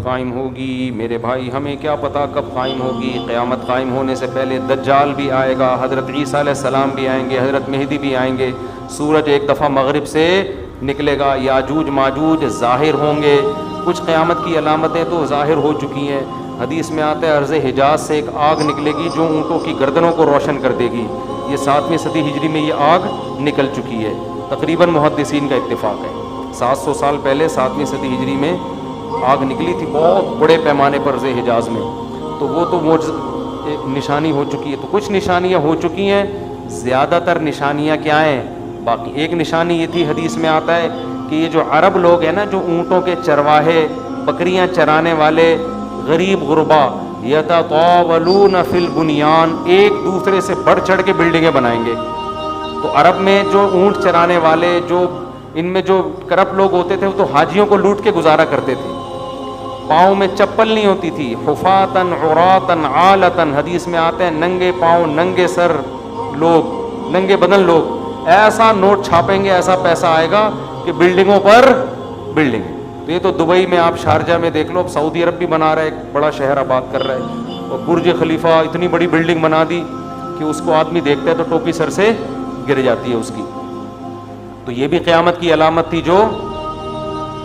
قائم ہوگی؟ میرے بھائی ہمیں کیا پتہ کب قائم ہوگی؟ قیامت قائم ہونے سے پہلے دجال بھی آئے گا، حضرت عیسیٰ علیہ السلام بھی آئیں گے، حضرت مہدی بھی آئیں گے، سورج ایک دفعہ مغرب سے نکلے گا، یاجوج ماجوج ظاہر ہوں گے۔ کچھ قیامت کی علامتیں تو ظاہر ہو چکی ہیں، حدیث میں آتا ہے عرض حجاز سے ایک آگ نکلے گی جو اونٹوں کی گردنوں کو روشن کر دے گی۔ یہ 7ویں صدی ہجری میں یہ آگ نکل چکی ہے، تقریباً محدثین کا اتفاق ہے 700 سال پہلے 7ویں صدی ہجری میں آگ نکلی تھی بہت بڑے پیمانے پر عرض حجاز میں، تو وہ تو ایک نشانی ہو چکی ہے۔ تو کچھ نشانیاں ہو چکی ہیں، زیادہ تر نشانیاں کیا ہیں باقی؟ ایک نشانی یہ تھی، حدیث میں آتا ہے کہ یہ جو عرب لوگ ہیں نا، جو اونٹوں کے چرواہے، بکریاں چرانے والے غریب غربا، یتطاولون فی البنیان، ایک دوسرے سے بڑھ چڑھ کے بلڈنگیں بنائیں گے۔ تو عرب میں جو اونٹ چرانے والے، جو ان میں جو کرپٹ لوگ ہوتے تھے، وہ تو حاجیوں کو لوٹ کے گزارا کرتے تھے، پاؤں میں چپل نہیں ہوتی تھی، حفاتن عراتن عالتن، حدیث میں آتے ہیں ننگے پاؤں ننگے سر لوگ، ننگے بدن لوگ، ایسا نوٹ چھاپیں گے، ایسا پیسہ آئے گا کہ بلڈنگوں پر بلڈنگ۔ تو یہ تو دبئی میں آپ شارجہ میں دیکھ لو، اب سعودی عرب بھی بنا رہا ہے، ایک بڑا شہر آباد کر رہا ہے، اور برج خلیفہ اتنی بڑی بلڈنگ بنا دی کہ اس کو آدمی دیکھتا ہے تو ٹوپی سر سے گر جاتی ہے اس کی۔ تو یہ بھی قیامت کی علامت تھی جو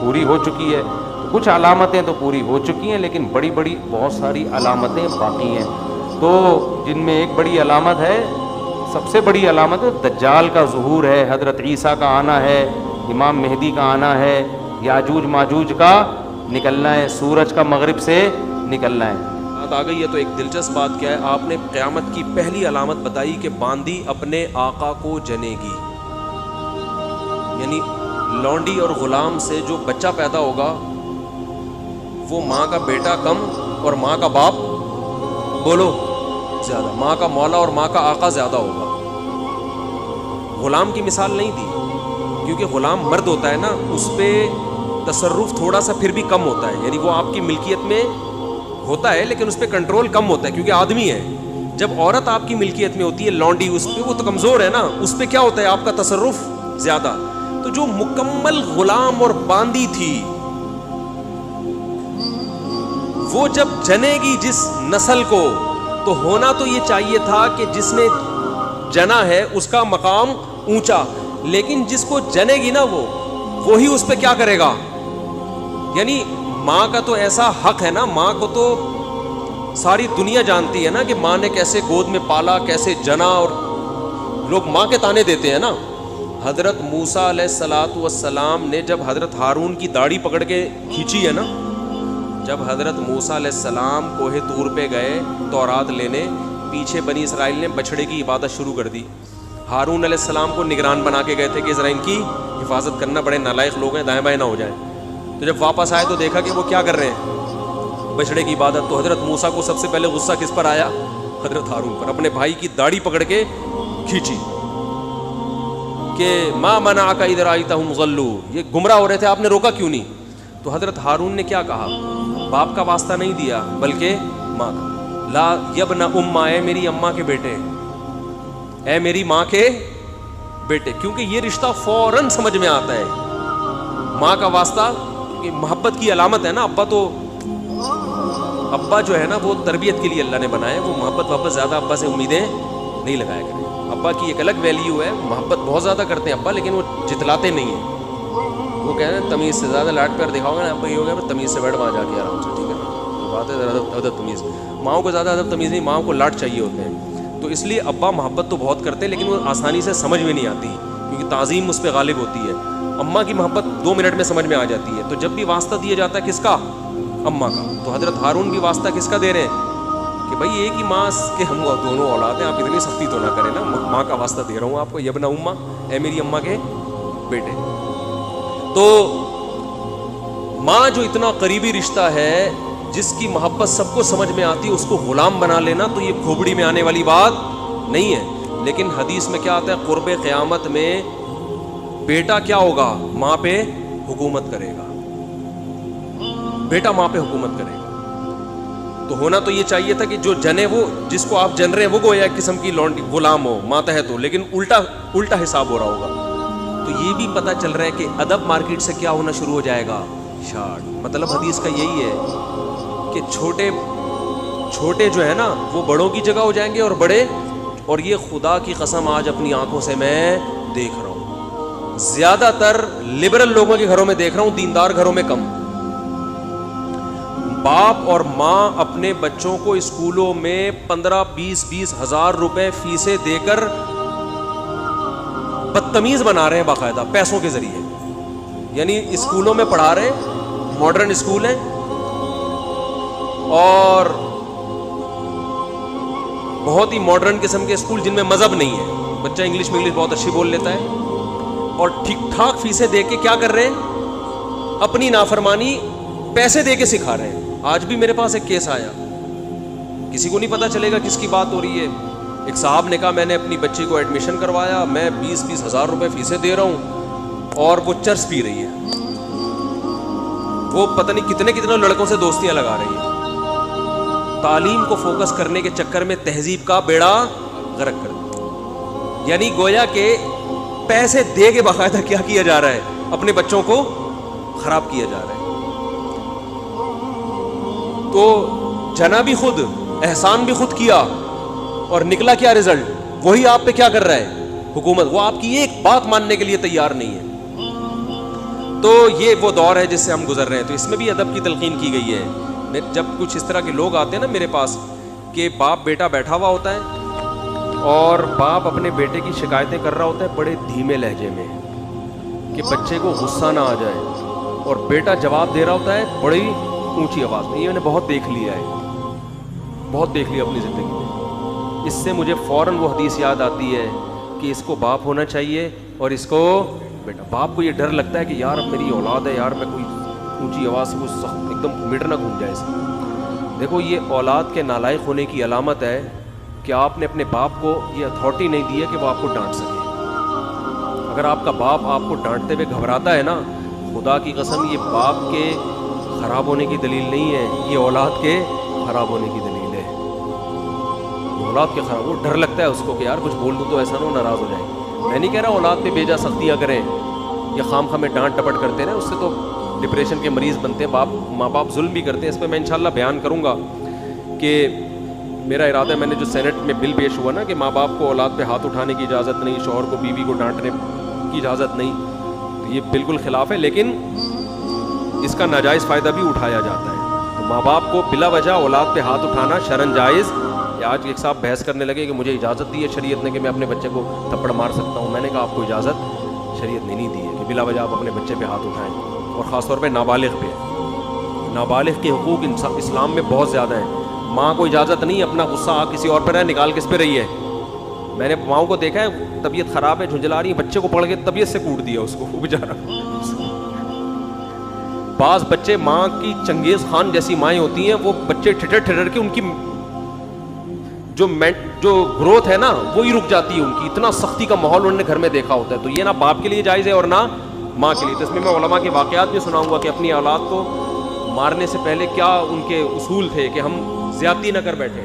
پوری ہو چکی ہے۔ کچھ علامتیں تو پوری ہو چکی ہیں، لیکن بڑی بڑی بہت ساری علامتیں باقی ہیں، تو جن میں ایک بڑی علامت ہے، سب سے بڑی علامت دجال کا ظہور ہے، حضرت عیسیٰ کا آنا ہے، امام مہدی کا آنا ہے، یاجوج ماجوج کا نکلنا ہے، سورج کا مغرب سے نکلنا ہے۔ بات آ گئی ہے تو ایک دلچسپ بات کیا ہے، آپ نے قیامت کی پہلی علامت بتائی کہ باندی اپنے آقا کو جنے گی، یعنی لونڈی اور غلام سے جو بچہ پیدا ہوگا وہ ماں کا بیٹا کم اور ماں کا باپ بولو زیادہ، ماں کا مولا اور ماں کا آقا زیادہ ہوگا۔ غلام کی مثال نہیں دی، کیونکہ غلام مرد ہوتا ہے نا، اس پہ تصرف تھوڑا سا پھر بھی کم ہوتا ہے، یعنی وہ آپ کی ملکیت میں ہوتا ہے لیکن اس پہ کنٹرول کم ہوتا ہے کیونکہ آدمی ہے۔ جب عورت آپ کی ملکیت میں ہوتی ہے، لونڈی، اس پہ وہ تو کمزور ہے نا، اس پہ کیا ہوتا ہے آپ کا تصرف زیادہ۔ تو جو مکمل غلام اور باندی تھی، وہ جب جنے گی جس نسل کو، تو ہونا تو یہ چاہیے تھا کہ جس نے جنا ہے اس کا مقام اونچا، لیکن جس کو جنے گی نا وہی اس پہ کیا کرے گا، یعنی ماں کا تو ایسا حق ہے نا، ماں کو تو ساری دنیا جانتی ہے نا کہ ماں نے کیسے گود میں پالا، کیسے جنا، اور لوگ ماں کے تانے دیتے ہیں نا۔ حضرت موسیٰ علیہ الصلاۃ والسلام نے جب حضرت ہارون کی داڑھی پکڑ کے کھینچی ہے نا، جب حضرت موسیٰ علیہ السلام کوہ طور پہ گئے تورات لینے، پیچھے بنی اسرائیل نے بچھڑے کی عبادت شروع کر دی، ہارون علیہ السلام کو نگران بنا کے گئے تھے کہ ذرا ان کی حفاظت کرنا، بڑے نالائق لوگ ہیں، دائیں بائیں نہ ہو جائیں۔ تو جب واپس آئے تو دیکھا کہ وہ کیا کر رہے ہیں، بچھڑے کی عبادت۔ تو حضرت موسیٰ کو سب سے پہلے غصہ کس پر آیا؟ حضرت ہارون پر، اپنے بھائی کی داڑھی پکڑ کے کھینچی کہ ما منعک اذ رأیتہم ضلوا، یہ گمراہ ہو رہے تھے، آپ نے روکا کیوں نہیں؟ تو حضرت ہارون نے کیا کہا؟ باپ کا واسطہ نہیں دیا بلکہ ماں کا، لا یبن اماں، اے میری اماں کے بیٹے، اے میری ماں کے بیٹے، کیونکہ یہ رشتہ فوراً سمجھ میں آتا ہے، ماں کا واسطہ، کہ محبت کی علامت ہے نا۔ ابا جو ہے نا وہ تربیت کے لیے اللہ نے بنایا ہے، وہ محبت زیادہ ابا سے امیدیں نہیں لگایا کریں۔ ابا کی ایک الگ ویلیو ہے، محبت بہت زیادہ کرتے ہیں ابا، لیکن وہ جتلاتے نہیں ہیں، وہ کہتے ہیں تمیز سے زیادہ لاڈ پیار دکھاؤ گے نا ابا، یہ ہو گیا تمیز سے بیٹھ وہاں جا کے آرام سے، ٹھیک ہے نا، بات ہے ادب تمیز۔ ماؤں کو زیادہ ادب تمیز نہیں، ماؤں کو لاڈ چاہیے ہوتے ہیں، تو اس لیے ابا محبت تو بہت کرتے ہیں لیکن وہ آسانی سے سمجھ میں نہیں آتی کیونکہ تعظیم اس پہ غالب ہوتی ہے۔ اماں کی محبت 2 منٹ میں سمجھ میں آ جاتی ہے۔ تو جب بھی واسطہ دیا جاتا ہے کس کا؟ اماں کا۔ تو حضرت ہارون بھی واسطہ کس کا دے رہے ہیں کہ بھائی ایک ہی ماں کے ہم دونوں اولاد ہیں، آپ اتنی سختی تو نہ کریں نا، ماں کا واسطہ دے رہا ہوں آپ کو، یبن اماں، اے میری اماں کے بیٹے۔ تو ماں جو اتنا قریبی رشتہ ہے، جس کی محبت سب کو سمجھ میں آتی ہے، اس کو غلام بنا لینا تو یہ کھوپڑی میں آنے والی بات نہیں ہے۔ لیکن حدیث میں کیا آتا ہے؟ قرب قیامت میں بیٹا کیا ہوگا؟ ماں پہ حکومت کرے گا، بیٹا ماں پہ حکومت کرے گا۔ تو ہونا تو یہ چاہیے تھا کہ جو جنے، وہ جس کو آپ جن رہے ہیں وہ گویا ایک قسم کی غلام ہو، ماتحت ہو، لیکن الٹا حساب ہو رہا ہوگا۔ تو یہ بھی پتہ چل رہا ہے کہ ادب مارکیٹ سے کیا ہونا شروع ہو جائے گا، شاٹ. مطلب حدیث کا یہی ہے کہ چھوٹے جو ہے نا وہ بڑوں کی جگہ ہو جائیں گے اور بڑے, اور یہ خدا کی قسم آج اپنی آنکھوں سے میں دیکھ رہا ہوں, زیادہ تر لبرل لوگوں کے گھروں میں دیکھ رہا ہوں, دیندار گھروں میں کم. باپ اور ماں اپنے بچوں کو اسکولوں میں 15-20 ہزار روپے فیسیں دے کر بدتمیز بنا رہے ہیں باقاعدہ پیسوں کے ذریعے. یعنی اسکولوں میں پڑھا رہے ہیں, ماڈرن اسکول ہیں, اور بہت ہی ماڈرن قسم کے اسکول جن میں مذہب نہیں ہے. بچہ انگلش بہت اچھی بول لیتا ہے, اور ٹھیک ٹھاک فیسیں دے کے کیا کر رہے ہیں, اپنی نافرمانی پیسے دے کے سکھا رہے ہیں. آج بھی میرے پاس ایک کیس آیا, کسی کو نہیں پتا چلے گا کس کی بات ہو رہی ہے. ایک صاحب نے کہا میں نے اپنی بچی کو ایڈمیشن کروایا, میں 20 ہزار روپے فیسیں دے رہا ہوں, اور وہ چرس پی رہی ہے, وہ پتہ نہیں کتنے لڑکوں سے دوستیاں لگا رہی ہے. تعلیم کو فوکس کرنے کے چکر میں تہذیب کا بیڑا غرق کر دیا. یعنی گویا کہ پیسے دے کے باقاعدہ کیا کیا جا رہا ہے, اپنے بچوں کو خراب کیا جا رہا ہے. تو جنا بھی خود, احسان بھی خود کیا, اور نکلا کیا رزلٹ, وہی آپ پہ کیا کر رہا ہے حکومت, وہ آپ کی ایک بات ماننے کے لیے تیار نہیں ہے. تو یہ وہ دور ہے جس سے ہم گزر رہے ہیں. تو اس میں بھی ادب کی تلقین کی گئی ہے. جب کچھ اس طرح کے لوگ آتے ہیں نا میرے پاس, کہ باپ بیٹا بیٹھا ہوا ہوتا ہے اور باپ اپنے بیٹے کی شکایتیں کر رہا ہوتا ہے بڑے دھیمے لہجے میں کہ بچے کو غصہ نہ آ جائے, اور بیٹا جواب دے رہا ہوتا ہے بڑی اونچی آواز میں. یہ میں نے بہت دیکھ لیا ہے, بہت دیکھ لیا اپنی زندگی میں. اس سے مجھے فوراً وہ حدیث یاد آتی ہے کہ اس کو باپ ہونا چاہیے اور اس کو بیٹا. باپ کو یہ ڈر لگتا ہے کہ یار اب میری اولاد ہے, یار میں کوئی اونچی آواز سے کچھ ایک دم میٹر نہ گھوم جائے اس میں. دیکھو یہ اولاد کے نالائق ہونے کی علامت ہے کہ آپ نے اپنے باپ کو یہ اتھارٹی نہیں دی ہے کہ وہ آپ کو ڈانٹ سکے. اگر آپ کا باپ آپ کو ڈانٹتے ہوئے گھبراتا ہے نا, خدا کی قسم یہ باپ کے خراب ہونے کی دلیل نہیں ہے, یہ اولاد کے خراب ہونے کی دلیل ہے. اولاد کے خراب, وہ ڈر لگتا ہے اس کو کہ یار کچھ بول دوں تو ایسا نہ ہو ناراض ہو جائے. میں نہیں کہہ رہا اولاد پہ بیجا سختیاں کریں یا خام خامے ڈانٹ ٹپٹ کرتے رہیں, اس سے تو ڈپریشن کے مریض بنتے ہیں. ماں باپ ظلم بھی کرتے ہیں. اس پہ میں انشاءاللہ بیان کروں گا کہ میرا ارادہ ہے, میں نے جو سینٹ میں بل پیش ہوا نا کہ ماں باپ کو اولاد پہ ہاتھ اٹھانے کی اجازت نہیں, شوہر کو بیوی کو ڈانٹنے کی اجازت نہیں, تو یہ بالکل خلاف ہے, لیکن اس کا ناجائز فائدہ بھی اٹھایا جاتا ہے. تو ماں باپ کو بلا وجہ اولاد پہ ہاتھ اٹھانا شرعاً جائز. آج ایک صاحب بحث کرنے لگے کہ مجھے اجازت دی ہے شریعت نے کہ میں اپنے بچے کو تھپڑ مار سکتا ہوں. میں نے کہا آپ کو اجازت شریعت نے نہیں دی ہے کہ بلا وجہ آپ اپنے بچے پہ ہاتھ اٹھائیں, اور خاص طور پہ نابالغ پہ. نابالغ کے حقوق اسلام میں بہت زیادہ ہیں. ماں کو اجازت نہیں اپنا غصہ کسی اور پہ رہے, نکال کس پہ رہی ہے. میں نے ماؤں کو دیکھا ہے طبیعت خراب ہے, جھنجھلا رہی ہے, بچے کو پکڑ کے طبیعت سے کوٹ دیا اس کو, وہ بیچارہ. بعض بچے ماں کی چنگیز خان جیسی مائیں ہوتی ہیں, وہ بچے ٹھٹر کے ان کی جو گروتھ ہے نا وہی رک جاتی ہے ان کی. اتنا سختی کا ماحول انہوں نے گھر میں دیکھا ہوتا ہے. تو یہ نہ باپ کے لیے جائز ہے اور نہ ماں کے لیے. تو اس میں علماء کے واقعات بھی سناؤں گا کہ اپنی اولاد کو مارنے سے پہلے کیا ان کے اصول تھے کہ ہم زیادتی نہ کر بیٹھے.